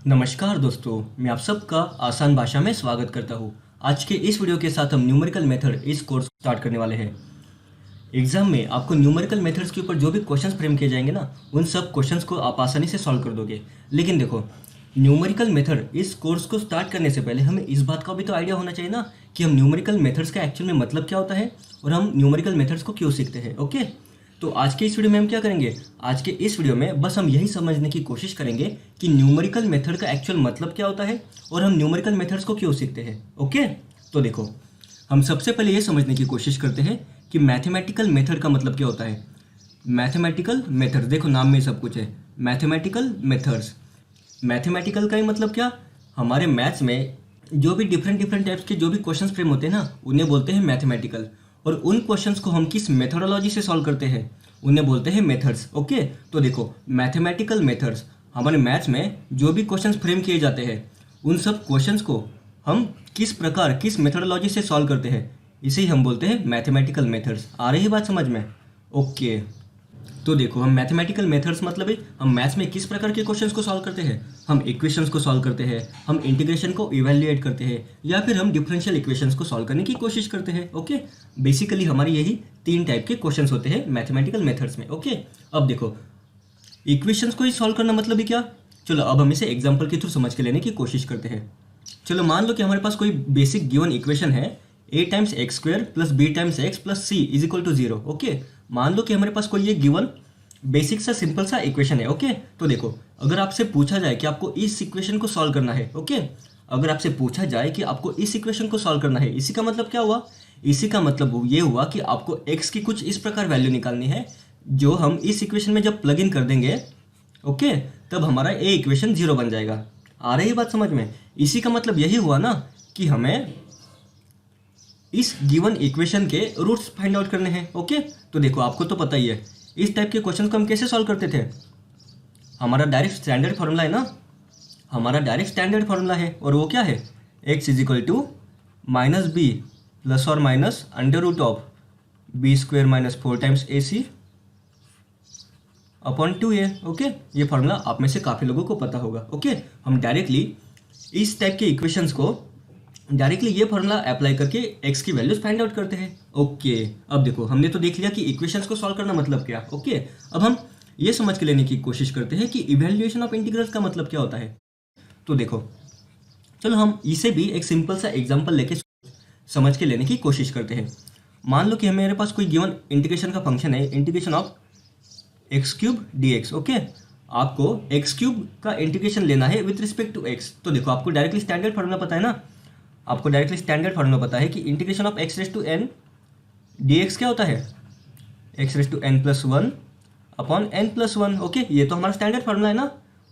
नमस्कार दोस्तों, मैं आप सबका आसान भाषा में स्वागत करता हूँ। आज के इस वीडियो के साथ हम न्यूमेरिकल मेथड इस कोर्स स्टार्ट करने वाले हैं। एग्जाम में आपको न्यूमेरिकल मेथड्स के ऊपर जो भी क्वेश्चंस फ्रेम किए जाएंगे ना, उन सब क्वेश्चंस को आप आसानी से सॉल्व कर दोगे। लेकिन देखो, न्यूमेरिकल मेथड इस कोर्स को स्टार्ट करने से पहले हमें इस बात का भी तो आइडिया होना चाहिए ना कि हम न्यूमेरिकल मेथड्स का एक्चुअल में मतलब क्या होता है और हम न्यूमेरिकल मेथड्स को क्यों सीखते हैं। ओके, तो आज के इस वीडियो में हम क्या करेंगे? आज के इस वीडियो में बस हम यही समझने की कोशिश करेंगे कि न्यूमेरिकल मेथड का एक्चुअल मतलब क्या होता है और हम न्यूमेरिकल मेथड्स को क्यों सीखते हैं। ओके, तो देखो, हम सबसे पहले ये समझने की कोशिश करते हैं कि मैथमेटिकल मेथड का मतलब क्या होता है। मैथमेटिकल मेथड, देखो नाम में सब कुछ है, मैथमेटिकल मेथड्स। मैथमेटिकल का ही मतलब क्या? हमारे मैथ्स में जो भी डिफरेंट टाइप्स के जो भी क्वेश्चंस फ्रेम होते हैं ना, उन्हें बोलते हैं मैथमेटिकल। और उन क्वेश्चंस को हम किस मेथोडोलॉजी से सॉल्व करते हैं, उन्हें बोलते हैं मेथड्स। ओके, तो देखो, मैथमेटिकल मेथड्स, हमारे मैथ्स में जो भी क्वेश्चंस फ्रेम किए जाते हैं, उन सब क्वेश्चंस को हम किस प्रकार, किस मेथोडोलॉजी से सॉल्व करते हैं, इसे ही हम बोलते हैं मैथमेटिकल मेथड्स। आ रही है बात समझ में? ओके, तो देखो, हम मैथमेटिकल मेथड्स मतलब है हम मैथ्स में किस प्रकार के क्वेश्चंस को सॉल्व करते हैं। हम इक्वेशंस को सॉल्व करते हैं, हम इंटीग्रेशन को इवैल्यूएट करते हैं, या फिर हम डिफरेंशियल इक्वेशंस को सॉल्व करने की कोशिश करते हैं। ओके, बेसिकली हमारी यही 3 टाइप के क्वेश्चंस होते हैं मैथमेटिकल मेथड्स में। ओके, अब देखो, इक्वेशंस को ही सॉल्व करना मतलब ही क्या? चलो अब हम इसे एग्जाम्पल के थ्रू समझ के लेने की कोशिश करते हैं। चलो मान लो कि हमारे पास कोई बेसिक गिवन इक्वेशन है, a times x square plus b times x plus c is equal to 0। Okay, मान लो कि हमारे पास कोई ये गिवन बेसिक सा सिंपल सा इक्वेशन है। ओके, तो देखो, अगर आपसे पूछा जाए कि आपको इस इक्वेशन को सॉल्व करना है, ओके, अगर आपसे पूछा जाए कि आपको इस इक्वेशन को सॉल्व करना है, इसी का मतलब क्या हुआ? इसी का मतलब ये हुआ कि आपको x की कुछ इस प्रकार वैल्यू निकालनी है, जो हम इस इक्वेशन में जब प्लग इन कर देंगे, ओके, तब हमारा ए इक्वेशन 0 बन जाएगा। आ रही बात समझ में? इसी का मतलब यही हुआ ना कि हमें इस गिवन इक्वेशन के रूट्स फाइंड आउट करने हैं। ओके, तो देखो, आपको तो पता ही है इस टाइप के क्वेश्चन को हम कैसे सॉल्व करते थे। हमारा डायरेक्ट स्टैंडर्ड फॉर्मूला है ना, हमारा डायरेक्ट स्टैंडर्ड फॉर्मूला है, और वो क्या है? x is equal to minus B plus और minus under root of B square minus 4 times A C upon 2a। Okay, ये फॉर्मूला आप में से काफ़ी लोगों को पता होगा। ओके, हम डायरेक्टली इस टाइप के इक्वेशंस को डायरेक्टली ये फॉर्मूला अप्लाई करके x की वैल्यूज फाइंड आउट करते हैं। ओके, अब देखो, हमने तो देख लिया कि इक्वेशंस को सॉल्व करना मतलब क्या। ओके, अब हम ये समझ के लेने की कोशिश करते हैं कि इवैल्यूएशन ऑफ इंटीग्रल्स का मतलब क्या होता है। तो देखो, चलो हम इसे भी एक सिंपल सा एग्जांपल लेके समझ के लेने की कोशिश करते हैं। मान लो कि मेरे पास कोई गिवन इंटीग्रेशन का फंक्शन है, integration of x cube D x. Okay, आपको एक्स क्यूब का इंटीग्रेशन लेना है विथ रिस्पेक्ट टू एक्स। तो देखो, आपको डायरेक्टली स्टैंडर्ड फॉर्मूला पता है ना, आपको डायरेक्टली स्टैंडर्ड फॉर्मूला पता है कि integration of x raise to n d x क्या होता है? X raise to n plus 1 upon n plus 1। Okay, ये तो हमारा स्टैंडर्ड फॉर्मूला है ना,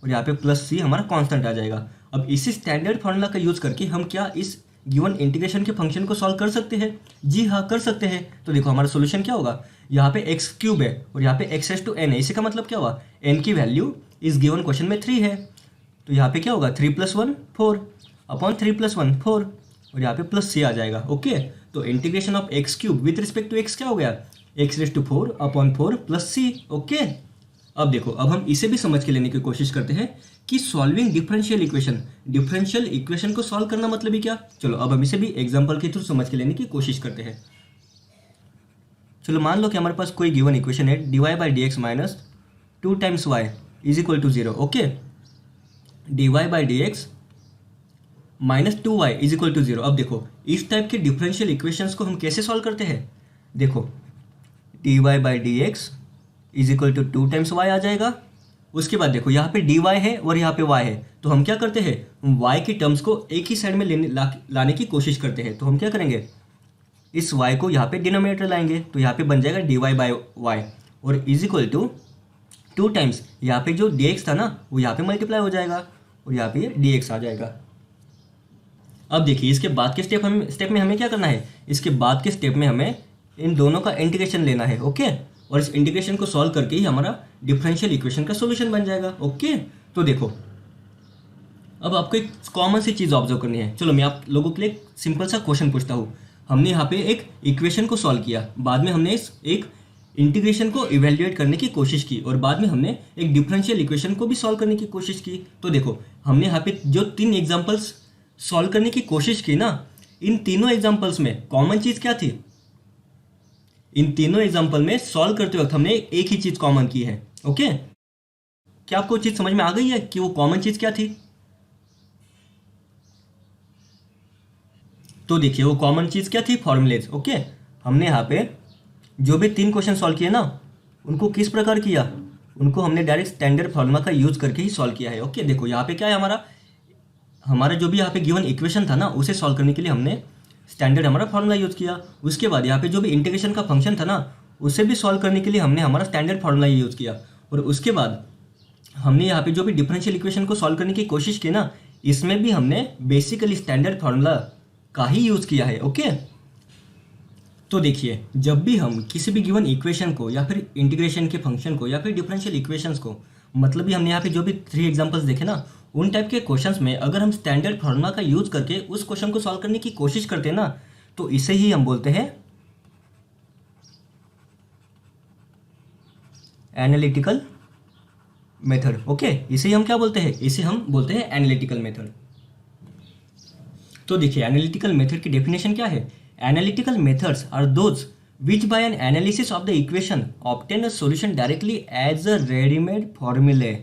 और यहाँ पे प्लस सी हमारा कांस्टेंट आ जाएगा। अब इसी स्टैंडर्ड फॉर्मूला का यूज़ करके हम क्या इस गिवन इंटीग्रेशन के फंक्शन को सॉल्व कर सकते हैं? जी हाँ, कर सकते हैं। तो देखो, हमारा सोल्यूशन क्या होगा? यहाँ पे एक्स क्यूब है और यहाँ पे एक्स रेस टू एन है। इसी का मतलब क्या हुआ? एन की वैल्यू इस गिवन क्वेश्चन में 3 है, तो यहाँ पे क्या होगा? 3 + 1 4 अपॉन 3 + 1 4, और यहाँ पे प्लस सी आ जाएगा। ओके, तो integration of x cube with respect to x क्या हो गया? X raise to 4 upon 4 plus c. Okay, अब देखो, अब हम इसे भी समझ के लेने की कोशिश करते हैं कि सॉल्विंग डिफरेंशियल इक्वेशन को सॉल्व करना मतलब ही क्या। चलो अब हम इसे भी एग्जांपल के थ्रू समझ के लेने की कोशिश करते हैं। चलो मान लो कि हमारे पास कोई गिवन इक्वेशन है, dy by d x minus 2 times y is equal to 0। Okay, dy by d x minus 2y is equal to 0। अब देखो, इस टाइप के डिफरेंशियल इक्वेशंस को हम कैसे सॉल्व करते हैं? देखो, dy by d x is equal to 2 times y आ जाएगा। उसके बाद देखो, यहाँ पे dy है और यहाँ पे y है, तो हम क्या करते हैं? y की टर्म्स को एक ही साइड में लाने की कोशिश करते हैं। तो हम क्या करेंगे? इस y को यहाँ पे डिनोमिनेटर लाएंगे, तो यहाँ पे बन जाएगा dy बाई y, और इज इक्वल टू 2 टाइम्स यहाँ पे जो dx था ना, वो यहाँ पे मल्टीप्लाई हो जाएगा, और यहाँ पे dx आ जाएगा। अब देखिए, इसके बाद के स्टेप में हमें क्या करना है? इसके बाद के स्टेप में हमें इन दोनों का इंटीग्रेशन लेना है। ओके, और इस इंटीग्रेशन को सॉल्व करके ही हमारा डिफरेंशियल इक्वेशन का सॉल्यूशन बन जाएगा। ओके, तो देखो, अब आपको एक कॉमन सी चीज़ ऑब्जर्व करनी है। चलो मैं आप लोगों के लिए एक सिंपल सा क्वेश्चन पूछता हूँ। हमने यहाँ पे एक इक्वेशन को सॉल्व किया, बाद में हमने एक इंटीग्रेशन को इवेल्युएट करने की कोशिश की और बाद में हमने एक डिफरेंशियल इक्वेशन को भी सॉल्व करने की कोशिश की। तो देखो हमने यहाँ पे जो 3 एग्जांपल्स सॉल्व करने की कोशिश की ना, इन तीनों एग्जांपल्स में कॉमन चीज़ क्या थी? इन तीनों एग्जांपल में सॉल्व करते वक्त हमने एक ही चीज़ कॉमन की है। ओके, क्या आपको चीज़ समझ में आ गई है कि वो कॉमन चीज़ क्या थी? तो देखिए वो कॉमन चीज़ क्या थी? फॉर्मूलेज। ओके, हमने यहाँ पे जो भी 3 क्वेश्चन सॉल्व किए ना, उनको किस प्रकार किया? उनको हमने डायरेक्ट स्टैंडर्ड फार्मूला का यूज करके ही सॉल्व किया है। ओके, देखो यहाँ पे क्या है, हमारा जो भी यहाँ पे गिवन इक्वेशन था ना, उसे सॉल्व करने के लिए हमने स्टैंडर्ड हमारा फार्मूला यूज किया। उसके बाद यहाँ पे जो भी इंटीग्रेशन का फंक्शन था ना, उसे भी सॉल्व करने के लिए हमने हमारा स्टैंडर्ड फार्मूला यूज किया। और उसके बाद हमने यहाँ पे जो भी डिफरेंशियल इक्वेशन को सॉल्व करने की कोशिश की ना, इसमें भी हमने बेसिकली स्टैंडर्ड फार्मूला का ही यूज किया है। ओके, तो देखिए जब भी हम किसी भी गिवन इक्वेशन को या फिर इंटीग्रेशन के फंक्शन को या फिर डिफरेंशियल इक्वेशंस को, मतलब भी हमने यहाँ पे जो भी 3 एग्जांपल्स देखे ना, उन टाइप के क्वेश्चंस में अगर हम स्टैंडर्ड फार्मूला का यूज करके उस क्वेश्चन को सॉल्व करने की कोशिश करते हैं ना, तो इसे ही हम बोलते हैं एनालिटिकल मेथड। ओके, इसे हम क्या बोलते हैं? इसे हम बोलते हैं एनालिटिकल मेथड। तो देखिए एनालिटिकल मेथड की डेफिनेशन क्या है? Analytical methods are those which by an analysis of the equation obtain a solution directly as a ready-made formulae।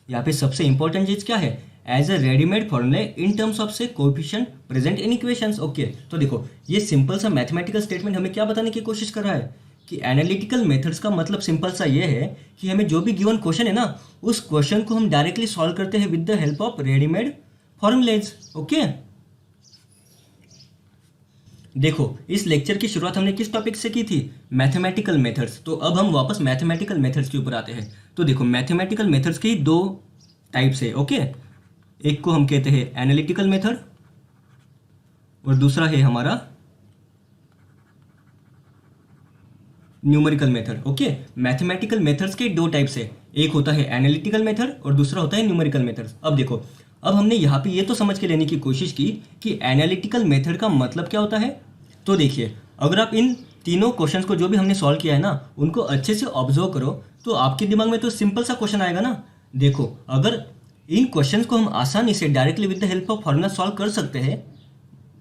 यहाँ पे सबसे इंपॉर्टेंट चीज क्या है? एज अ रेडीमेड फॉर्मूले इन टर्म्स ऑफ से coefficient present in equations. Okay, तो देखो ये सिंपल सा मैथमेटिकल स्टेटमेंट हमें क्या बताने की कोशिश कर रहा है कि एनालिटिकल मेथड्स का मतलब सिंपल सा ये है कि हमें जो भी गिवन क्वेश्चन है ना, उस क्वेश्चन को हम डायरेक्टली सॉल्व करते हैं with the help of readymade formulas. Okay, देखो इस लेक्चर की शुरुआत हमने किस टॉपिक से की थी? Mathematical methods. तो अब हम वापस मैथमेटिकल मेथड्स के ऊपर आते हैं। तो देखो मैथमेटिकल मेथड्स के 2 टाइप्स है। ओके, एक को हम कहते हैं एनालिटिकल मेथड और दूसरा है हमारा numerical method. Okay, mathematical methods के 2 टाइप्स है, एक होता है एनालिटिकल मेथड और दूसरा होता है न्यूमेरिकल मेथड। अब देखो, अब हमने यहाँ पे ये तो समझ के लेने की कोशिश की कि एनालिटिकल मेथड का मतलब क्या होता है। तो देखिए अगर आप इन तीनों क्वेश्चंस को जो भी हमने सॉल्व किया है ना, उनको अच्छे से ऑब्जर्व करो तो आपके दिमाग में तो सिंपल सा क्वेश्चन आएगा ना। देखो अगर इन क्वेश्चंस को हम आसानी से directly with the help of formula solve कर सकते हैं,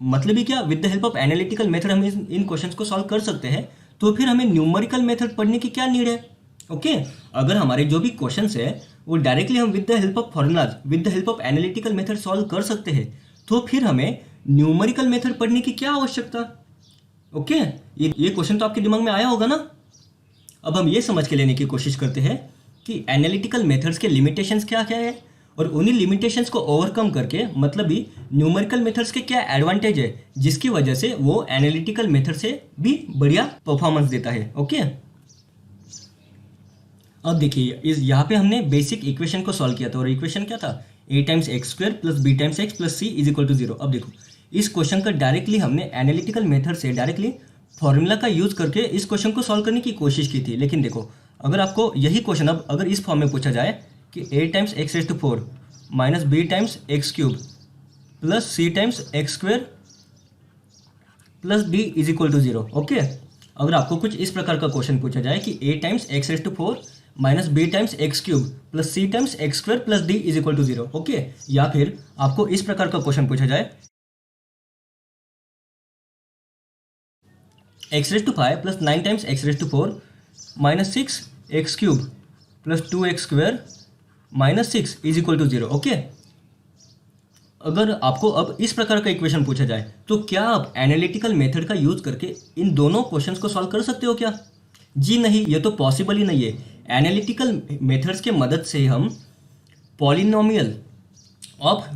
मतलब ही क्या, with the help of analytical method हम इन क्वेश्चंस को सॉल्व कर सकते हैं, तो फिर हमें न्यूमेरिकल मेथड पढ़ने की क्या नीड है? ओके, अगर हमारे जो भी क्वेश्चंस है वो डायरेक्टली हम with the help of formulas with the help of analytical method solve कर सकते हैं, तो फिर हमें न्यूमेरिकल मेथड पढ़ने की क्या आवश्यकता? ओके, ये क्वेश्चन तो आपके दिमाग में आया होगा ना। अब हम ये समझ के लेने की कोशिश करते हैं कि एनालिटिकल मेथड्स के लिमिटेशंस क्या क्या है और उन्हीं लिमिटेशंस को ओवरकम करके मतलब भी न्यूमेरिकल मेथड्स के क्या एडवांटेज है, जिसकी वजह से वो एनालिटिकल मेथड से भी बढ़िया परफॉर्मेंस देता है। ओके, अब देखिए इस यहाँ पे हमने बेसिक इक्वेशन को सॉल्व किया था और इक्वेशन क्या था? a times x square plus b times x plus c is equal to 0। अब देखो इस क्वेश्चन का डायरेक्टली हमने एनालिटिकल मेथड से डायरेक्टली फॉर्मूला का यूज करके इस क्वेश्चन को सॉल्व करने की कोशिश की थी। लेकिन देखो अगर आपको यही क्वेश्चन अब अगर इस फॉर्म में पूछा जाए कि a times x raise to 4 minus b times x cube plus c times x square plus d is equal to 0। Okay, अगर आपको कुछ इस प्रकार का क्वेश्चन पूछा जाए कि a times x raise to 4 minus b times x cube plus c times x square plus d is equal to 0। Okay, या फिर आपको इस प्रकार का क्वेश्चन पूछा जाए x raise to 5 plus 9 times x raise to 4 minus 6 x cube plus 2 x square minus 6 is equal to 0। Okay, अगर आपको अब इस प्रकार का इक्वेशन पूछा जाए तो क्या आप एनालिटिकल मेथड का यूज करके इन दोनों क्वेश्चंस को सॉल्व कर सकते हो क्या? जी नहीं, ये तो पॉसिबल ही नहीं है। एनालिटिकल मेथड्स के मदद से हम polynomial of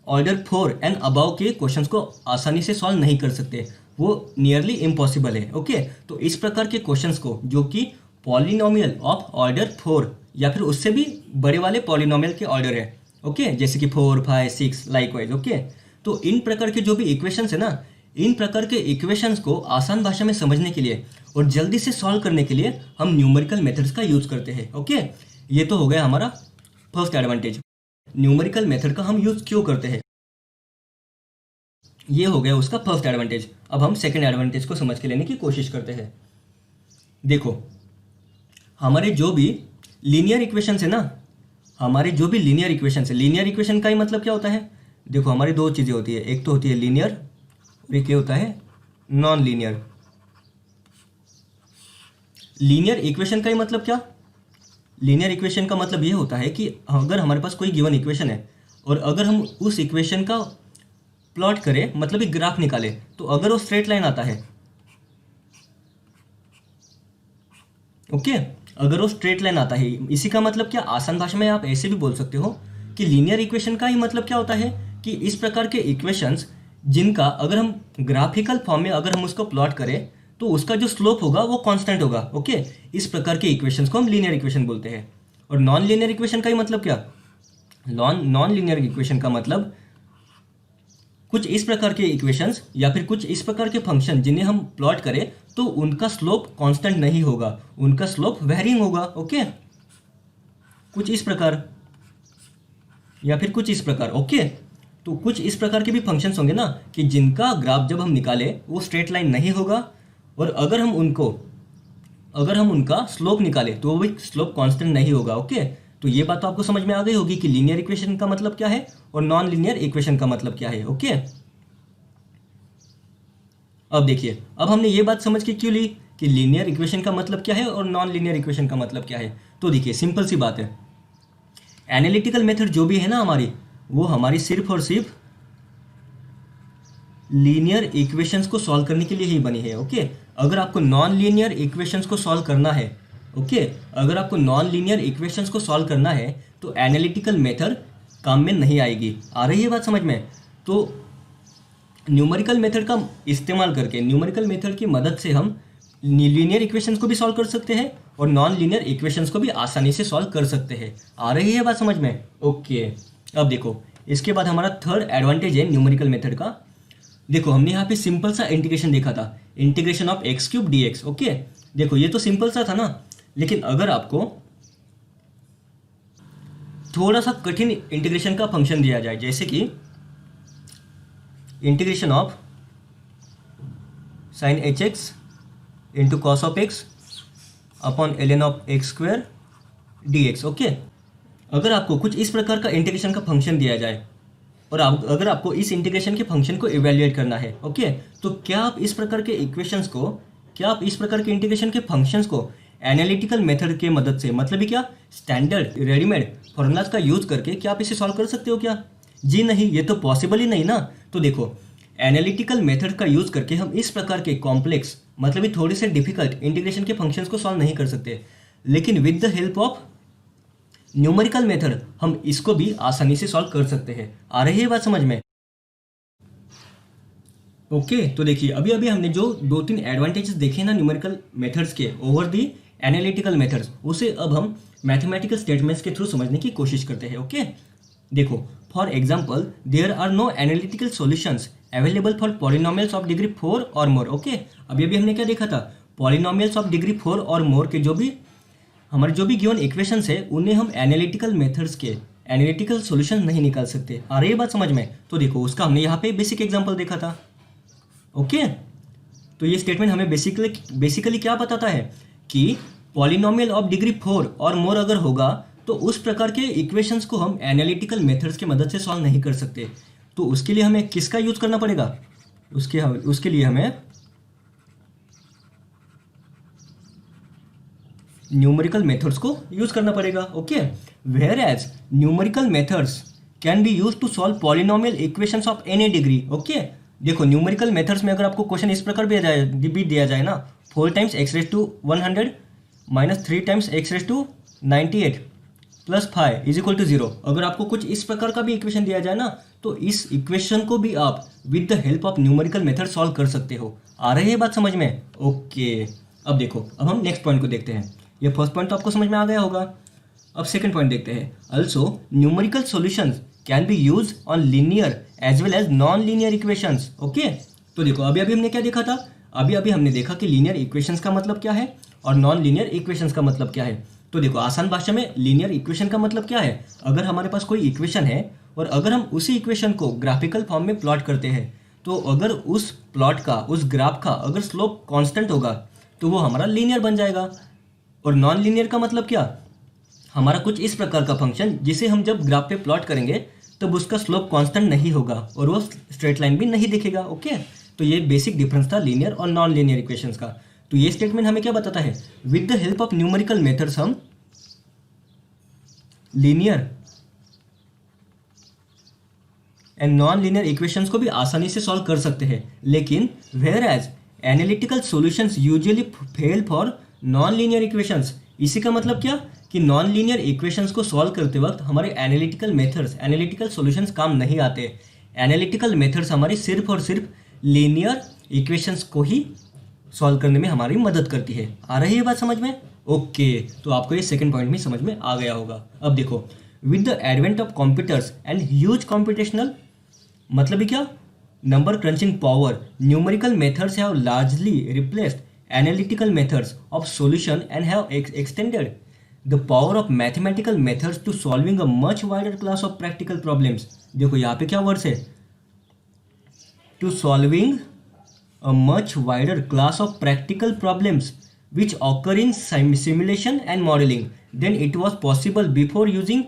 order 4 and above के क्वेश्चंस को आसानी से सॉल्व नहीं कर सकते, वो नियरली इम्पॉसिबल है। ओके, तो इस प्रकार के क्वेश्चंस को जो कि पॉलिनोमियल ऑफ ऑर्डर 4 या फिर उससे भी बड़े वाले पॉलिनोमियल के ऑर्डर है, ओके, जैसे कि 4, 5, 6 लाइकवाइज। ओके, तो इन प्रकार के जो भी इक्वेशंस है ना, इन प्रकार के इक्वेशंस को आसान भाषा में समझने के लिए और जल्दी से सॉल्व करने के लिए हम न्यूमेरिकल मेथड्स का यूज करते हैं। ओके, ये तो हो गया हमारा फर्स्ट एडवांटेज। न्यूमेरिकल मेथड का हम यूज क्यों करते हैं, ये हो गया उसका फर्स्ट एडवांटेज। अब हम सेकंड एडवांटेज को समझ के लेने की कोशिश करते हैं। देखो हमारे जो भी लीनियर इक्वेशन है ना, हमारे जो भी लीनियर इक्वेशन है, लीनियर इक्वेशन का ही मतलब क्या होता है? देखो हमारी दो चीज़ें होती है, एक तो होती है लीनियर और एक ये होता है नॉन लीनियर। लीनियर इक्वेशन का ही मतलब क्या? लीनियर इक्वेशन का मतलब ये होता है कि अगर हमारे पास कोई गिवन इक्वेशन है और अगर हम उस इक्वेशन का प्लॉट करें, मतलब एक ग्राफ निकाले, तो अगर वो स्ट्रेट लाइन आता है, ओके, अगर वो स्ट्रेट लाइन आता है, इसी का मतलब क्या? आसान भाषा में आप ऐसे भी बोल सकते हो कि लीनियर इक्वेशन का ही मतलब क्या होता है कि इस प्रकार के इक्वेशंस जिनका अगर हम ग्राफिकल फॉर्म में अगर हम उसको प्लॉट करें तो उसका जो स्लोप होगा वो कांस्टेंट होगा, ओके। इस प्रकार के इक्वेशंस को हम लीनियर इक्वेशन बोलते हैं। और नॉन लीनियर इक्वेशन का ही मतलब क्या? नॉन लीनियर इक्वेशन का मतलब कुछ इस प्रकार के इक्वेशंस या फिर कुछ इस प्रकार के फंक्शन जिन्हें हम प्लॉट करें तो उनका स्लोप कांस्टेंट नहीं होगा, उनका स्लोप वेरिंग होगा, ओके। कुछ इस प्रकार या फिर कुछ इस प्रकार, ओके। तो कुछ इस प्रकार के भी फंक्शंस होंगे ना कि जिनका ग्राफ जब हम निकाले वो स्ट्रेट लाइन नहीं होगा, और अगर हम उनका स्लोप निकाले तो वो भी स्लोप कांस्टेंट नहीं होगा, ओके। तो ये बात तो आपको समझ में आ गई होगी कि लीनियर इक्वेशन का मतलब क्या है और नॉन लीनियर इक्वेशन का मतलब क्या है, ओके। अब देखिए, अब हमने ये बात समझ के क्यों ली कि लीनियर इक्वेशन का मतलब क्या है और नॉन लीनियर इक्वेशन का मतलब क्या है। तो देखिए सिंपल सी बात है, एनालिटिकल मेथड जो भी है ना हमारी, वो हमारी सिर्फ और सिर्फ लीनियर इक्वेशंस को सॉल्व करने के लिए ही बनी है, ओके। अगर आपको नॉन लीनियर इक्वेशंस को सॉल्व करना है, ओके, अगर आपको नॉन लीनियर इक्वेशंस को सॉल्व करना है तो एनालिटिकल मेथड काम में नहीं आएगी। आ रही है बात समझ में? तो न्यूमेरिकल मेथड का इस्तेमाल करके, न्यूमेरिकल मेथड की मदद से हम लीनियर इक्वेशंस को भी सॉल्व कर सकते हैं और नॉन लीनियर इक्वेशंस को भी आसानी से सॉल्व कर सकते हैं। आ रही है बात समझ में? ओके। अब देखो, इसके बाद हमारा थर्ड एडवांटेज है न्यूमेरिकल मेथड का। देखो हमने यहाँ पे सिंपल सा इंटीग्रेशन देखा था, integration of x cube D x, okay. देखो ये तो सिंपल सा था ना, लेकिन अगर आपको थोड़ा सा कठिन इंटीग्रेशन का फंक्शन दिया जाए, जैसे कि integration of sine h x into cos of x upon ln of x square D x, okay. अगर आपको कुछ इस प्रकार का इंटीग्रेशन का फंक्शन दिया जाए और अगर आपको इस इंटीग्रेशन के फंक्शन को इवेल्युएट करना है, ओके, तो क्या आप इस प्रकार के इक्वेशंस को, क्या आप इस प्रकार के इंटीग्रेशन के फंक्शंस को एनालिटिकल मेथड के मदद से, मतलब कि क्या स्टैंडर्ड रेडीमेड फॉर्मूलाज का यूज करके क्या आप इसे सॉल्व कर सकते हो क्या? जी नहीं, ये तो पॉसिबल ही नहीं ना। तो देखो एनालिटिकल मेथड का यूज करके हम इस प्रकार के कॉम्प्लेक्स, मतलब कि थोड़े से डिफिकल्ट इंटीग्रेशन के फंक्शंस को सॉल्व नहीं कर सकते, लेकिन with the help of numerical method हम इसको भी आसानी से सॉल्व कर सकते हैं। आ रही है बात समझ में? ओके। तो देखिए अभी अभी हमने जो दो तीन एडवांटेजेस देखे ना न्यूमेरिकल मेथड्स के ओवर दी एनालिटिकल मेथड्स, उसे अब हम मैथमेटिकल स्टेटमेंट्स के थ्रू समझने की कोशिश करते हैं, ओके। देखो for example there are no analytical solutions available for polynomials of degree 4 और मोर, ओके। अभी अभी हमने क्या देखा था? पॉलिनोमियल्स ऑफ डिग्री 4 और मोर के हमारे जो भी गिवन इक्वेशंस है उन्हें हम एनालिटिकल मेथड्स के एनालिटिकल सॉल्यूशन नहीं निकाल सकते। आ रही है बात समझ में? तो देखो उसका हमने यहाँ पे बेसिक एग्जांपल देखा था, ओके। तो ये स्टेटमेंट हमें बेसिकली क्या बताता है कि पॉलिनोमियल ऑफ डिग्री 4 और मोर अगर होगा तो उस प्रकार के इक्वेशंस को हम एनालिटिकल मेथड्स की मदद से सॉल्व नहीं कर सकते। तो उसके लिए हमें किसका यूज करना पड़ेगा? उसके लिए हमें न्यूमेरिकल मेथड्स को यूज करना पड़ेगा, okay. Whereas numerical methods can be use to solve polynomial equations of any degree, okay. देखो न्यूमेरिकल मेथड्स में अगर आपको क्वेश्चन इस प्रकार भी दिया जाए ना, 4 times x raise to 100 minus 3 times x raise to 98 plus 5 is equal to 0, अगर आपको कुछ इस प्रकार का भी इक्वेशन दिया जाए ना तो इस इक्वेशन को भी आप with the help of numerical method solve कर सकते हो। आ रही है बात समझ में? ओके। अब देखो, अब हम नेक्स्ट पॉइंट को देखते हैं। ये फर्स्ट पॉइंट तो आपको समझ में आ गया होगा। अब सेकंड पॉइंट देखते हैं। Also numerical solutions can be use on linear as well as non linear equations, okay. तो देखो अभी अभी हमने क्या देखा था? अभी अभी हमने देखा कि लीनियर इक्वेशंस का मतलब क्या है और नॉन लीनियर इक्वेशंस का मतलब क्या है। तो देखो आसान भाषा में लीनियर इक्वेशन का मतलब क्या है? अगर हमारे पास कोई इक्वेशन है और अगर हम उसी इक्वेशन को ग्राफिकल फॉर्म में प्लॉट करते हैं, तो अगर उस प्लॉट का, उस ग्राफ का अगर स्लोप कांस्टेंट होगा तो वो हमारा लीनियर बन जाएगा। और नॉन लीनियर का मतलब क्या, हमारा कुछ इस प्रकार का फंक्शन जिसे हम जब ग्राफ पे प्लॉट करेंगे तब उसका स्लोप कांस्टेंट नहीं होगा और वो स्ट्रेट लाइन भी नहीं दिखेगा। ओके, तो ये बेसिक डिफरेंस था लीनियर और नॉन लीनियर इक्वेशंस का। तो ये स्टेटमेंट हमें क्या बताता है, with the help of numerical methods हम linear and non linear equations को भी आसानी से सॉल्व कर सकते हैं, लेकिन whereas analytical solutions usually fail for non linear equations. इसी का मतलब क्या कि नॉन लीनियर इक्वेशंस को सॉल्व करते वक्त हमारे एनालिटिकल मेथड्स, एनालिटिकल सॉल्यूशंस काम नहीं आते। एनालिटिकल मेथड्स हमारी सिर्फ और सिर्फ लीनियर इक्वेशंस को ही सॉल्व करने में हमारी मदद करती है। आ रही है बात समझ में? ओके, तो आपको ये सेकंड पॉइंट में समझ में आ गया होगा। अब देखो, with the advent of computers and huge computational, मतलब ही क्या, number crunching power, numerical methods have largely replaced analytical methods of solution and have extended the power of mathematical methods to solving a much wider class of practical problems. देखो यहाँ पे क्या words है, to solving a much wider class of practical problems which occur in simulation and modeling than it was possible before using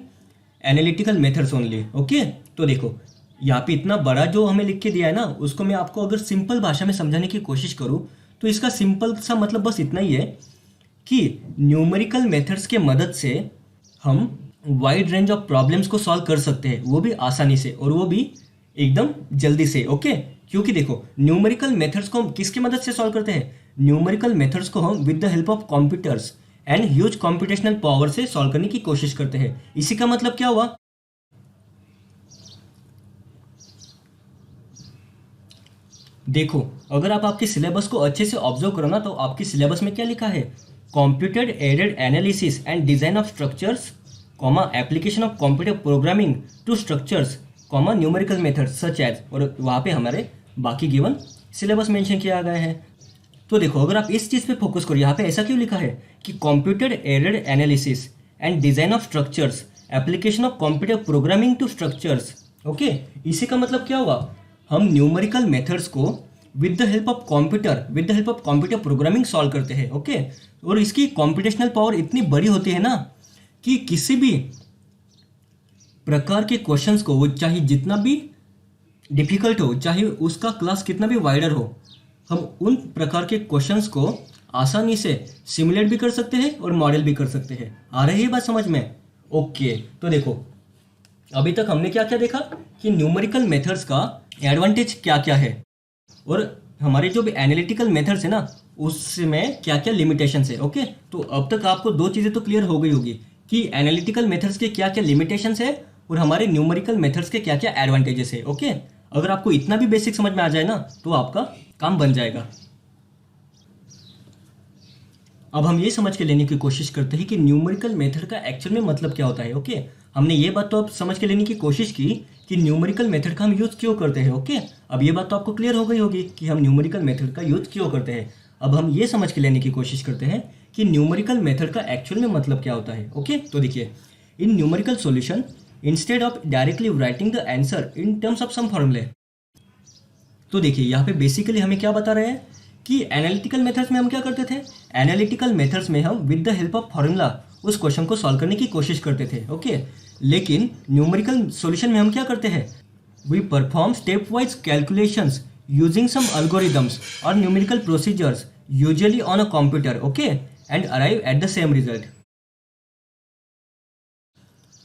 analytical methods only। Okay, तो देखो यहाँ पे इतना बड़ा जो हमें लिख के दिया है ना, उसको मैं आपको अगर सिंपल भाषा में समझाने की कोशिश करूँ तो इसका सिंपल सा मतलब बस इतना ही है कि न्यूमेरिकल मेथड्स के मदद से हम वाइड रेंज ऑफ प्रॉब्लम्स को सॉल्व कर सकते हैं, वो भी आसानी से और वो भी एकदम जल्दी से। ओके, क्योंकि देखो न्यूमेरिकल मेथड्स को हम किसकी मदद से सॉल्व करते हैं, न्यूमेरिकल मेथड्स को हम with the help of computers and huge computational power से सॉल्व करने की कोशिश करते हैं। इसी का मतलब क्या हुआ, देखो अगर आप आपके सिलेबस को अच्छे से ऑब्जर्व करो ना, तो आपके सिलेबस में क्या लिखा है, computer aided analysis and design of structures, comma application of computer programming to structures, comma numerical methods such as, और वहाँ पे हमारे बाकी गिवन सिलेबस मेंशन किया गया है। तो देखो अगर आप इस चीज़ पे फोकस करो, यहाँ पे ऐसा क्यों लिखा है कि computer aided analysis and design of structures, application of computer programming to structures. Okay, इसी का मतलब क्या हुआ, हम न्यूमेरिकल मेथड्स को with the help of computer programming solve करते हैं। ओके, और इसकी कंप्यूटेशनल पावर इतनी बड़ी होती है ना कि किसी भी प्रकार के क्वेश्चंस को, वो चाहे जितना भी डिफिकल्ट हो, चाहे उसका क्लास कितना भी वाइडर हो, हम उन प्रकार के क्वेश्चंस को आसानी से सिमुलेट भी कर सकते हैं और मॉडल भी कर सकते हैं। आ रही है बात समझ में? ओके, तो देखो अभी तक हमने क्या क्या देखा कि न्यूमेरिकल मेथड्स का एडवांटेज क्या क्या है और हमारे जो भी एनालिटिकल मेथड्स है ना उसमें क्या क्या लिमिटेशंस है। ओके, तो अब तक आपको दो चीज़ें तो क्लियर हो गई होगी कि एनालिटिकल मेथड्स के क्या क्या लिमिटेशंस है और हमारे न्यूमेरिकल मेथड्स के क्या क्या एडवांटेजेस है। ओके, अगर आपको इतना भी बेसिक समझ में आ जाए ना तो आपका काम बन जाएगा। अब हम ये समझ के लेने की कोशिश करते हैं कि न्यूमेरिकल मेथड का एक्चुअल में मतलब क्या होता है। ओके, हमने ये बात तो अब समझ के लेने की कोशिश की कि न्यूमेरिकल मेथड का हम यूज़ क्यों करते हैं। ओके, अब ये बात तो आपको क्लियर हो गई होगी कि हम न्यूमेरिकल मेथड का यूज़ क्यों करते हैं। अब हम ये समझ के लेने की कोशिश करते हैं कि न्यूमेरिकल मेथड का एक्चुअल में मतलब क्या होता है। ओके, तो देखिए, in numerical solution instead of directly writing the answer in terms of some फॉर्मूले, तो देखिए यहाँ पे बेसिकली हमें क्या बता रहे हैं कि एनालिटिकल मेथड्स में हम क्या करते थे, एनालिटिकल मेथड्स में हम with the help of formula उस क्वेश्चन को सॉल्व करने की कोशिश करते थे। ओके, लेकिन न्यूमेरिकल सॉल्यूशन में हम क्या करते हैं, we perform step wise calculations using some algorithms और numerical procedures usually on a computer. Okay, and arrive at the same result.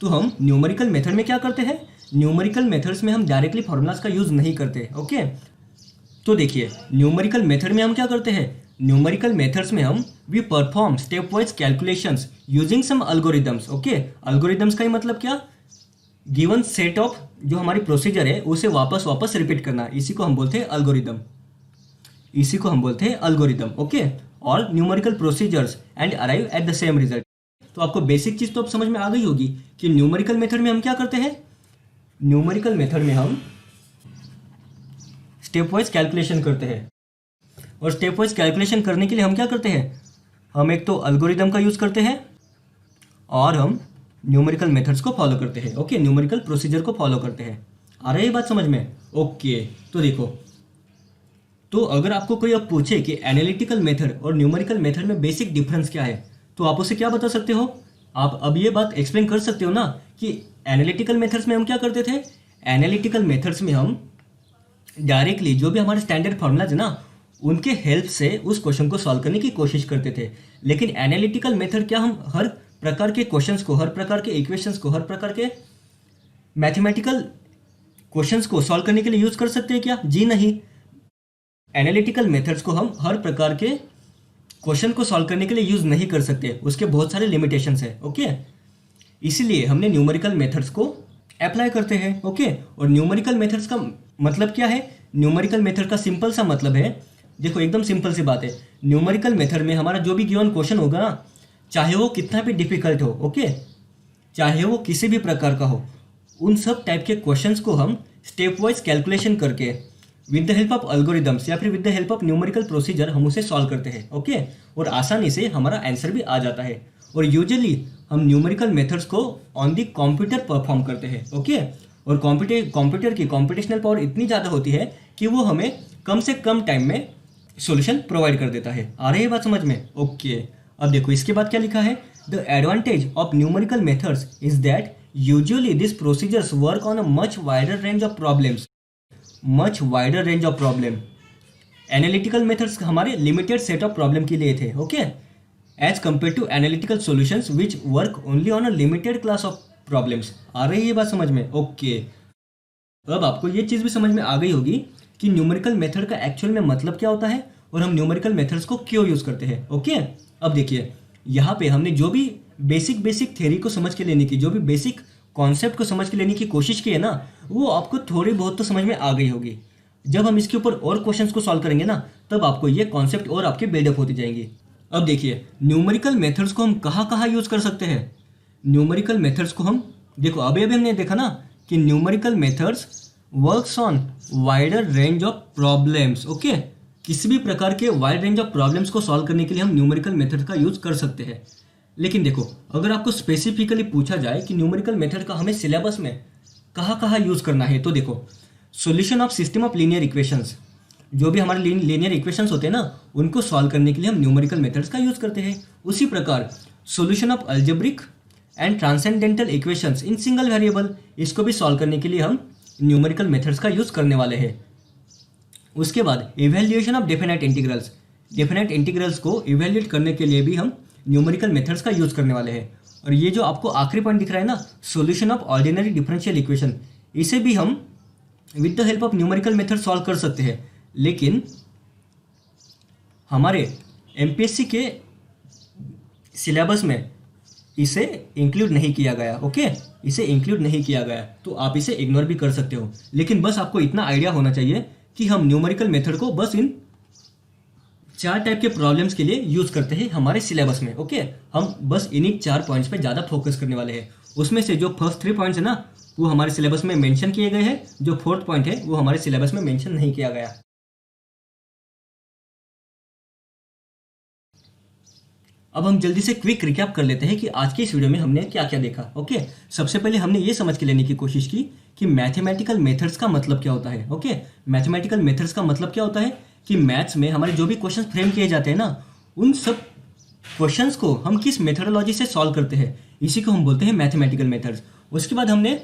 तो हम न्यूमेरिकल मेथड में क्या करते हैं, न्यूमेरिकल मेथड्स में हम डायरेक्टली फॉर्मूलाज का यूज नहीं करते। ओके, तो देखिए न्यूमेरिकल मेथड में हम क्या करते हैं, न्यूमेरिकल मेथड्स में हम we perform step wise calculations using some algorithms. Okay, algorithms का ही मतलब क्या, गिवन सेट ऑफ जो हमारी प्रोसीजर है उसे वापस वापस रिपीट करना, इसी को हम बोलते हैं एल्गोरिदम, इसी को हम बोलते हैं एल्गोरिदम। ओके, और numerical procedures and arrive at the same result. तो आपको बेसिक चीज़ तो अब समझ में आ गई होगी कि न्यूमेरिकल मेथड में हम क्या करते हैं, न्यूमेरिकल मेथड में हम स्टेप वाइज कैलकुलेशन करते हैं, और स्टेप वाइज कैलकुलेशन करने के लिए हम क्या करते हैं, हम एक तो एल्गोरिदम का यूज़ करते हैं और हम न्यूमेरिकल मेथड्स को फॉलो करते हैं। ओके, न्यूमेरिकल प्रोसीजर को फॉलो करते हैं। आ रही है बात समझ में? ओके, तो देखो, तो अगर आपको कोई अब पूछे कि एनालिटिकल मेथड और न्यूमेरिकल मेथड में बेसिक डिफरेंस क्या है, तो आप उसे क्या बता सकते हो? आप अब ये बात एक्सप्लेन कर सकते हो ना कि एनालिटिकल मेथड्स में हम क्या करते थे? एनालिटिकल मेथड्स में हम डायरेक्टली जो भी हमारे स्टैंडर्ड फार्मूलाज है ना, उनके हेल्प से उस क्वेश्चन को सॉल्व करने की कोशिश करते थे। लेकिन एनालिटिकल मेथड क्या हम हर प्रकार के क्वेश्चंस को, हर प्रकार के इक्वेशंस को, हर प्रकार के मैथमेटिकल क्वेश्चंस को सॉल्व करने के लिए यूज कर सकते हैं क्या? जी नहीं। एनालिटिकल मेथड्स को हम हर प्रकार के क्वेश्चन को सॉल्व करने के लिए यूज नहीं कर सकते, उसके बहुत सारे लिमिटेशंस है। ओके, इसीलिए हमने न्यूमेरिकल मेथड्स को अप्लाई करते हैं। ओके, और न्यूमेरिकल मेथड्स का मतलब क्या है? न्यूमेरिकल मेथड का सिंपल सा मतलब है, देखो एकदम सिंपल सी बात है, न्यूमेरिकल मेथड में हमारा जो भी गिवन क्वेश्चन होगा ना, चाहे वो कितना भी डिफिकल्ट हो, ओके, चाहे वो किसी भी प्रकार का हो, उन सब टाइप के क्वेश्चंस को हम स्टेप वाइज कैलकुलेशन करके with the help of algorithms या फिर with the help of numerical procedure हम उसे सॉल्व करते हैं। ओके, और आसानी से हमारा आंसर भी आ जाता है। और यूजुअली हम न्यूमेरिकल मेथड्स को ऑन दी कंप्यूटर परफॉर्म करते हैं। ओके, और कंप्यूटर की कंप्यूटेशनल पावर इतनी ज़्यादा होती है कि वो हमें कम से कम टाइम में सॉल्यूशन प्रोवाइड कर देता है। आ रही है बात समझ में? ओके, अब देखो इसके बाद क्या लिखा है, the advantage of numerical methods is that usually this procedures work on a much wider range of problems. Much wider range of problem. Analytical methods हमारे लिमिटेड सेट ऑफ प्रॉब्लम के लिए थे। Okay, as compare to analytical solutions which work only on a limited class of problems. आ रही है बात समझ में? ओके, अब आपको ये चीज़ भी समझ में आ गई होगी कि न्यूमेरिकल मेथड का एक्चुअल में मतलब क्या होता है और हम न्यूमेरिकल मेथड्स को क्यों यूज़ करते हैं। ओके, अब देखिए यहाँ पे हमने जो भी बेसिक थ्योरी को समझ के लेने की, जो भी बेसिक कॉन्सेप्ट को समझ के लेने की कोशिश की है ना, वो आपको थोड़ी बहुत तो समझ में आ गई होगी। जब हम इसके ऊपर और क्वेश्चंस को सॉल्व करेंगे ना, तब आपको ये कॉन्सेप्ट और आपके बिल्डअप होती जाएंगी। अब देखिए न्यूमेरिकल मेथड्स को हम कहाँ यूज़ कर सकते हैं। न्यूमेरिकल मेथड्स को हम देखो अभी हमने देखा ना कि numerical methods works on wider range of problems. Okay, किसी भी प्रकार के वाइड रेंज ऑफ प्रॉब्लम्स को सॉल्व करने के लिए हम न्यूमेरिकल मेथड का यूज़ कर सकते हैं। लेकिन देखो अगर आपको स्पेसिफिकली पूछा जाए कि न्यूमेरिकल मेथड का हमें सिलेबस में कहाँ यूज़ करना है, तो देखो solution of system of linear equations, जो भी हमारे लीनियर इक्वेशंस होते हैं ना, उनको सॉल्व करने के लिए हम न्यूमेरिकल मेथड्स का यूज़ करते हैं। उसी प्रकार solution of algebraic and transcendental equations in single variable, इसको भी सॉल्व करने के लिए हम न्यूमेरिकल मेथड्स का यूज़ करने वाले हैं। उसके बाद evaluation of definite integrals, definite integrals को इवेल्युएट करने के लिए भी हम न्यूमेरिकल मेथड्स का यूज़ करने वाले हैं। और ये जो आपको आखिरी पॉइंट दिख रहा है ना, solution of ordinary differential equation, इसे भी हम with the help of numerical method solve कर सकते हैं। लेकिन हमारे एमपीएससी के सिलेबस में इसे इंक्लूड नहीं किया गया। ओके, इसे इंक्लूड नहीं किया गया, तो आप इसे इग्नोर भी कर सकते हो। लेकिन बस आपको इतना आइडिया होना चाहिए कि हम न्यूमेरिकल मेथड को बस इन 4 टाइप के प्रॉब्लम्स के लिए यूज़ करते हैं हमारे सिलेबस में। ओके, हम बस इन्हीं 4 पॉइंट्स पे ज़्यादा फोकस करने वाले हैं। उसमें से जो फर्स्ट 3 पॉइंट्स है ना, वो हमारे सिलेबस में मेंशन किए गए हैं, जो 4th पॉइंट है वो हमारे सिलेबस में मेंशन नहीं किया गया। अब हम जल्दी से क्विक रिकैप कर लेते हैं कि आज के इस वीडियो में हमने क्या क्या देखा। ओके, सबसे पहले हमने ये समझ के लेने की कोशिश की कि मैथमेटिकल मेथड्स का मतलब क्या होता है। ओके, मैथमेटिकल मेथड्स का मतलब क्या होता है कि मैथ्स में हमारे जो भी क्वेश्चंस फ्रेम किए जाते हैं ना, उन सब क्वेश्चंस को हम किस मेथडोलॉजी से सॉल्व करते हैं, इसी को हम बोलते हैं मैथमेटिकल मेथड्स। उसके बाद हमने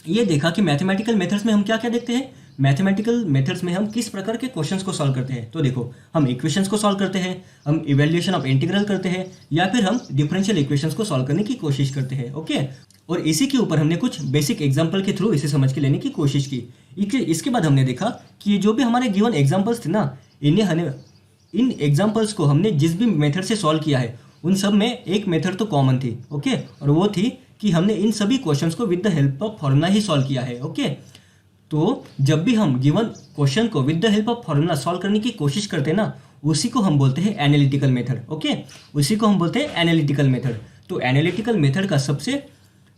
ये देखा कि मैथमेटिकल मेथड्स में हम क्या क्या देखते हैं। मैथमेटिकल मेथड्स में हम किस प्रकार के क्वेश्चंस को सॉल्व करते हैं। तो देखो हम इक्वेशंस को सॉल्व करते हैं, हम इवेल्युएशन ऑफ इंटीग्रल करते हैं, या फिर हम डिफरेंशियल इक्वेशंस को सॉल्व करने की कोशिश करते हैं। ओके, और इसी के ऊपर हमने कुछ बेसिक एग्जांपल के थ्रू इसे समझ के लेने की कोशिश की। इसके बाद हमने देखा कि जो भी हमारे गिवन एग्जाम्पल्स थे ना, इन एग्जाम्पल्स को हमने जिस भी मेथड से सॉल्व किया है, उन सब में एक मेथड तो कॉमन थी। ओके, और वो थी कि हमने इन सभी क्वेश्चंस को with the help of formula he solve किया है। ओके, तो जब भी हम गिवन क्वेश्चन को with the help of formula solve करने की कोशिश करते हैं ना, उसी को हम बोलते हैं एनालिटिकल मेथड। ओके, उसी को हम बोलते हैं एनालिटिकल मेथड। तो एनालिटिकल मेथड का सबसे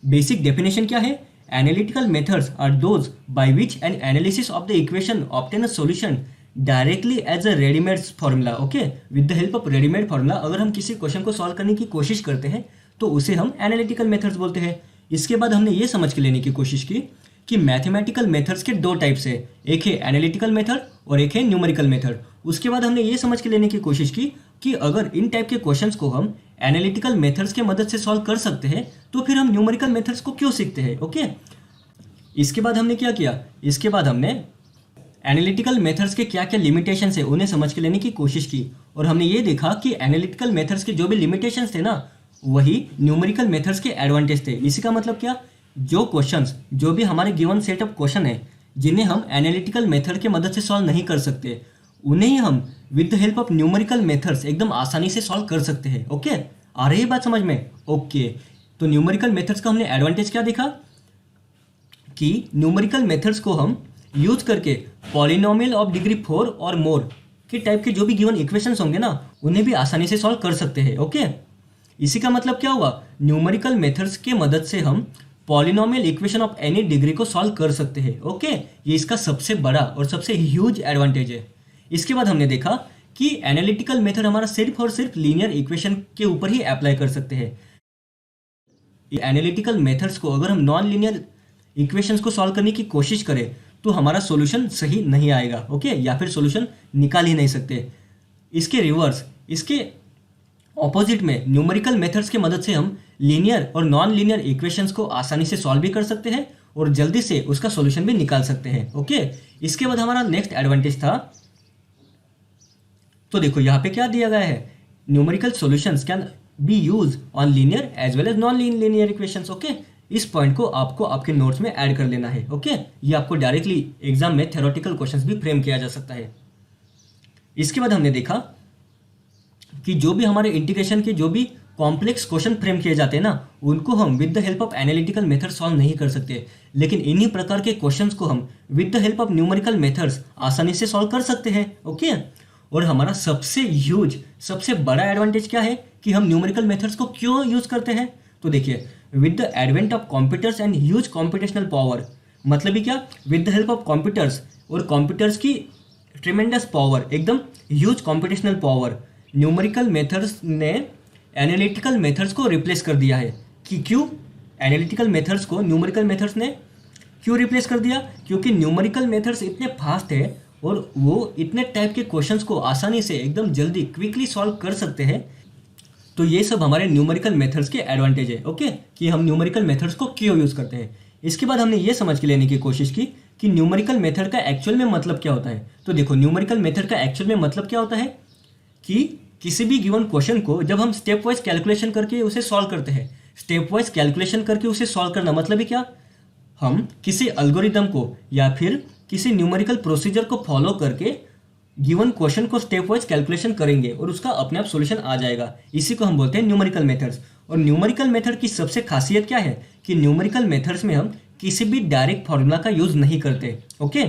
बेसिक डेफिनेशन क्या है? Analytical methods are those by which an analysis of the equation obtain a solution directly as a readymade formula. Okay, with the help of readymade formula अगर हम किसी question को solve करने की कोशिश करते हैं तो उसे हम एनालिटिकल मेथड्स बोलते हैं। इसके बाद हमने ये समझ के लेने की कोशिश की कि मैथमेटिकल मेथड्स के 2 टाइप्स है, एक है एनालिटिकल मेथड और एक है न्यूमेरिकल मेथड। उसके बाद हमने ये समझ के लेने की कोशिश की कि अगर इन टाइप के क्वेश्चंस को हम एनालिटिकल मेथड्स के मदद से सॉल्व कर सकते हैं तो फिर हम न्यूमेरिकल मेथड्स को क्यों सीखते हैं। ओके, इसके बाद हमने क्या किया, इसके बाद हमने एनालिटिकल मेथड्स के क्या क्या लिमिटेशंस है उन्हें समझ के लेने की कोशिश की, और हमने ये देखा कि एनालिटिकल मेथड्स के जो भी लिमिटेशंस थे ना, वही न्यूमेरिकल मेथड्स के एडवांटेज थे। इसी का मतलब क्या, जो क्वेश्चंस, जो भी हमारे गिवन सेट ऑफ क्वेश्चन है जिन्हें हम एनालिटिकल मेथड के मदद से सॉल्व नहीं कर सकते, उन्हें ही हम with the help of numerical methods एकदम आसानी से सॉल्व कर सकते हैं। ओके, आ रही है बात समझ में। ओके, तो न्यूमेरिकल मेथड्स का हमने एडवांटेज क्या देखा कि न्यूमेरिकल मेथड्स को हम यूज करके पॉलिनोमियल ऑफ डिग्री 4 और मोर के टाइप के जो भी गिवन इक्वेशंस होंगे ना, उन्हें भी आसानी से सॉल्व कर सकते हैं। ओके, इसी का मतलब क्या हुआ, न्यूमेरिकल मेथड्स के मदद से हम polynomial equation of any degree को सॉल्व कर सकते हैं। ओके, ये इसका सबसे बड़ा और सबसे ह्यूज एडवांटेज है। इसके बाद हमने देखा कि एनालिटिकल मेथड हमारा सिर्फ और सिर्फ लीनियर इक्वेशन के ऊपर ही अप्लाई कर सकते हैं। एनालिटिकल मेथड्स को अगर हम नॉन लीनियर इक्वेशंस को सॉल्व करने की कोशिश करें तो हमारा सॉल्यूशन सही नहीं आएगा। ओके, या फिर सॉल्यूशन निकाल ही नहीं सकते। इसके रिवर्स, इसके ऑपोजिट में न्यूमेरिकल मेथड्स की मदद से हम लीनियर और नॉन लीनियर इक्वेशंस को आसानी से सॉल्व भी कर सकते हैं और जल्दी से उसका सॉल्यूशन भी निकाल सकते हैं। ओके, इसके बाद हमारा नेक्स्ट एडवांटेज था, तो देखो यहाँ पे क्या दिया गया है, numerical solutions can be use on linear as well as non linear equations. Okay, इस पॉइंट को आपको आपके नोट्स में ऐड कर लेना है। ओके, ये आपको डायरेक्टली एग्जाम में थ्योरेटिकल क्वेश्चंस भी फ्रेम किया जा सकता है। इसके बाद हमने देखा कि जो भी हमारे इंटीग्रेशन के जो भी कॉम्प्लेक्स क्वेश्चन फ्रेम किए जाते हैं ना, उनको हम with the help of analytical method solve नहीं कर सकते, लेकिन इन्हीं प्रकार के क्वेश्चंस को हम with the help of numerical methods आसानी से सॉल्व कर सकते हैं। ओके, और हमारा सबसे ह्यूज, सबसे बड़ा एडवांटेज क्या है कि हम न्यूमेरिकल मेथड्स को क्यों यूज करते हैं, तो देखिए, with the advent of computers and huge computational power, मतलब ही क्या, with the help of computers और कंप्यूटर्स की ट्रिमेंडस पावर, एकदम huge computational power, numerical methods ने एनालिटिकल मेथड्स को रिप्लेस कर दिया है। कि क्यों एनालिटिकल मेथड्स को न्यूमेरिकल मेथड्स ने क्यों रिप्लेस कर दिया, क्योंकि न्यूमेरिकल मेथड्स इतने फास्ट है और वो इतने टाइप के क्वेश्चंस को आसानी से एकदम जल्दी क्विकली सॉल्व कर सकते हैं। तो ये सब हमारे न्यूमेरिकल मेथड्स के एडवांटेज है। ओके, कि हम न्यूमेरिकल मेथड्स को क्यों यूज़ करते हैं। इसके बाद हमने ये समझ के लेने की कोशिश की कि न्यूमेरिकल मेथड का एक्चुअल में मतलब क्या होता है। तो देखो, न्यूमेरिकल मेथड का एक्चुअल में मतलब क्या होता है कि किसी भी गिवन क्वेश्चन को जब हम स्टेप वाइज कैलकुलेशन करके उसे सॉल्व करते हैं, स्टेप वाइज कैलकुलेशन करके उसे सॉल्व करना मतलब ही क्या, हम किसी एल्गोरिदम को या फिर किसी न्यूमेरिकल प्रोसीजर को फॉलो करके गिवन क्वेश्चन को स्टेप वाइज कैलकुलेशन करेंगे और उसका अपने आप सॉल्यूशन आ जाएगा। इसी को हम बोलते हैं न्यूमेरिकल मेथड्स। और न्यूमेरिकल मेथड की सबसे खासियत क्या है कि न्यूमेरिकल मेथड्स में हम किसी भी डायरेक्ट फॉर्मूला का यूज नहीं करते। ओके,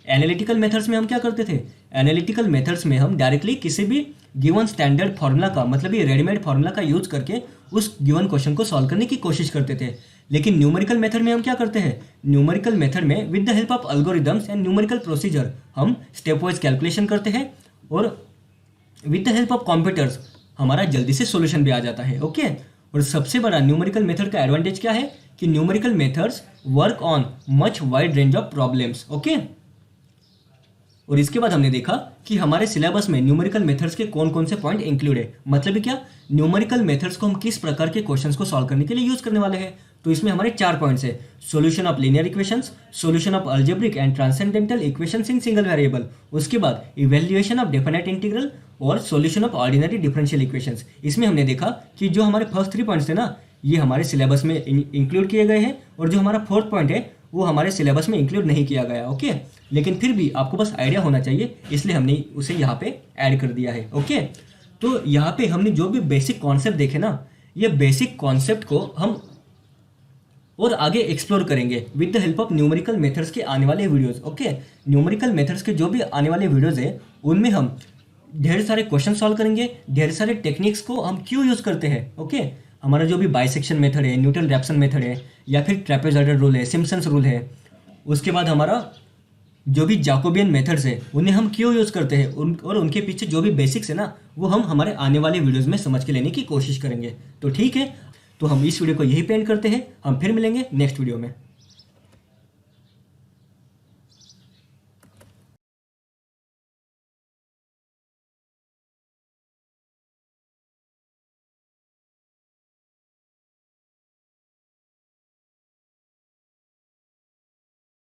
एनालिटिकल मेथड्स में हम क्या करते थे, एनालिटिकल मेथड्स में हम डायरेक्टली किसी भी गिवन स्टैंडर्ड फार्मूला का, मतलब ये रेडीमेड फार्मूला का यूज करके उस गिवन क्वेश्चन को सॉल्व करने की कोशिश करते थे। लेकिन न्यूमेरिकल मेथड में हम क्या करते हैं, न्यूमेरिकल मेथड में with the help of algorithms and numerical procedure हम स्टेप वाइज कैलकुलेशन करते हैं और with the help of computers हमारा जल्दी से सॉल्यूशन भी आ जाता है। ओके, और सबसे बड़ा न्यूमेरिकल मेथड का एडवांटेज क्या है कि numerical methods work on much wide range of problems. Okay, और इसके बाद हमने देखा कि हमारे सिलेबस में न्यूमेरिकल मेथड्स के कौन कौन से पॉइंट इंक्लूड है, मतलब क्या, न्यूमेरिकल मेथड्स को हम किस प्रकार के क्वेश्चंस को सॉल्व करने के लिए यूज करने वाले हैं। तो इसमें हमारे 4 पॉइंट्स है, solution of linear equations, solution of algebraic and transcendental equations in single variable, उसके बाद इवैल्यूएशन ऑफ डेफिनेट इंटीग्रल और solution of ordinary differential equations. इसमें हमने देखा कि जो हमारे फर्स्ट 3 पॉइंट्स थे ना, ये हमारे सिलेबस में इंक्लूड किए गए हैं, और जो हमारा 4th पॉइंट है वो हमारे सिलेबस में इंक्लूड नहीं किया गया। ओके, लेकिन फिर भी आपको बस आइडिया होना चाहिए, इसलिए हमने उसे यहाँ पे ऐड कर दिया है। ओके, तो यहाँ पे हमने जो भी बेसिक कॉन्सेप्ट देखे ना, ये बेसिक कॉन्सेप्ट को हम और आगे एक्सप्लोर करेंगे with the help of numerical methods के आने वाले वीडियोस। ओके, न्यूमेरिकल मेथड्स के जो भी आने वाले वीडियोस है उनमें हम ढेर सारे क्वेश्चन सॉल्व करेंगे, ढेर सारे टेक्निक्स को हम क्यों यूज करते हैं। ओके, हमारा जो भी बाइसेक्शन मेथड है, न्यूटन रैप्सन मेथड है, या फिर ट्रेपेजॉइडल रूल है, सिम्पसन्स रूल है, उसके बाद हमारा जो भी जैकोबियन मेथड्स है उन्हें हम क्यों यूज़ करते हैं, और उनके पीछे जो भी बेसिक्स है ना, वो हम हमारे आने वाले वीडियोस में समझ के लेने की कोशिश करेंगे। तो ठीक है, तो हम इस वीडियो को यही पे एंड करते हैं, हम फिर मिलेंगे नेक्स्ट वीडियो में।